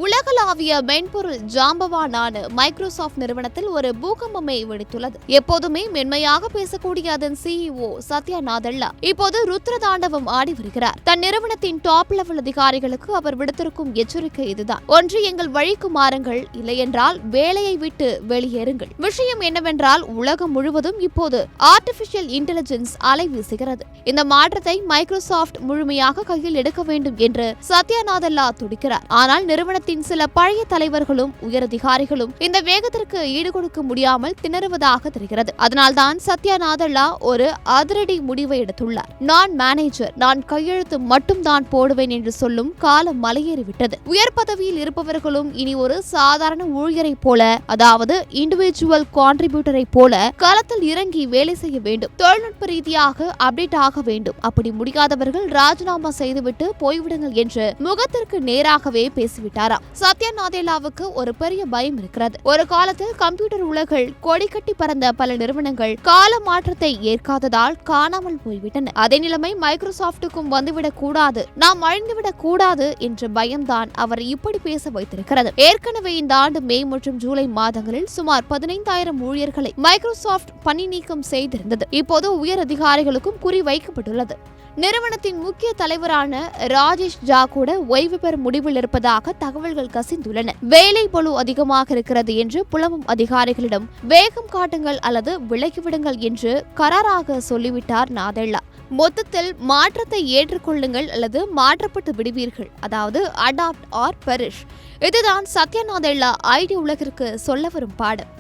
உலகளாவிய மென்பொருள் ஜாம்பவானான மைக்ரோசாஃப்ட் நிறுவனத்தில் ஒரு பூகம்பமே வெடித்துள்ளது. எப்போதுமே மென்மையாக பேசக்கூடிய அதன் சிஇஓ சத்யா நாதல்லா இப்போது ருத்ரதாண்டவம் ஆடி வருகிறார். தன் நிறுவனத்தின் டாப் லெவல் அதிகாரிகளுக்கு அவர் விடுத்திருக்கும் எச்சரிக்கை இதுதான்: ஒன்று, எங்கள் வழிக்கு மாறுங்கள், இல்லையென்றால் வேலையை விட்டு வெளியேறுங்கள். விஷயம் என்னவென்றால், உலகம் முழுவதும் இப்போது ஆர்டிபிஷியல் இன்டெலிஜென்ஸ் அலை வீசுகிறது. இந்த மாற்றத்தை மைக்ரோசாஃப்ட் முழுமையாக கையில் எடுக்க வேண்டும் என்று சத்யா நாதல்லா துடிக்கிறார். ஆனால் நிறுவனத்தின் சில பழைய தலைவர்களும் உயரதிகாரிகளும் இந்த வேகத்திற்கு ஈடுகொடுக்க முடியாமல் திணறுவதாக தெரிகிறது. அதனால்தான் சத்யா நாதல்லா ஒரு அதிரடி முடிவை எடுத்துள்ளார். நான் மேனேஜர், நான் கையெழுத்து மட்டும் தான் போடுவேன் என்று சொல்லும் காலம் மலையேறிவிட்டது. உயர் பதவியில் இருப்பவர்களும் இனி ஒரு சாதாரண ஊழியரை போல, அதாவது இண்டிவிஜுவல் கான்ட்ரிபியூட்டரை போல களத்தில் இறங்கி வேலை செய்ய வேண்டும். தொழில்நுட்ப ரீதியாக அப்டேட் ஆக வேண்டும். அப்படி முடியாதவர்கள் ராஜினாமா செய்துவிட்டு போய்விடுங்கள் என்று முகத்திற்கு நேராகவே பேசிவிட்டாராம். சத்யா நாதேல்லாவுக்கு ஒரு பெரிய பயம் இருக்கிறது. ஒரு காலத்தில் கம்ப்யூட்டர் உலகில் கொடிக்கட்டி பறந்த பல நிறுவனங்கள் கால மாற்றத்தை ஏற்காததால் காணாமல் போய்விட்டன. அதே நிலைமை மைக்ரோசாஃப்ட்டுக்கும் வந்துவிடக் கூடாது, நாம் அழிந்துவிடக் கூடாது என்ற பயம்தான் அவர் இப்படி பேச வைத்திருக்கிறது. ஏற்கனவே இந்த ஆண்டு மே மற்றும் ஜூலை மாதங்களில் சுமார் 15,000 ஊழியர்களை மைக்ரோசாஃப்ட் பணி நீக்கம் செய்திருந்தது. இப்போது உயர் அதிகாரிகளுக்கும் குறி வைக்கப்பட்டுள்ளது. நிறுவனத்தின் முக்கிய தலைவரான ராஜேஷ் ஜா கூட ஓய்வு பெறும் முடிவில் இருப்பதாக தகவல்கள் கசிந்துள்ளன. வேலை பளு அதிகமாக இருக்கிறது என்று புலம்பும் அதிகாரிகளிடம் வேகம் காட்டுங்கள் அல்லது விலகிவிடுங்கள் என்று கராராக சொல்லிவிட்டார் நாதல்லா. மொத்தத்தில் மாற்றத்தை ஏற்றுக்கொள்ளுங்கள் அல்லது மாற்றப்பட்டு விடுவீர்கள், அதாவது அடாப்ட் ஆர் பெரிஷ். இதுதான் சத்யா நாதல்லா ஐடி உலகிற்கு சொல்ல வரும் பாடம்.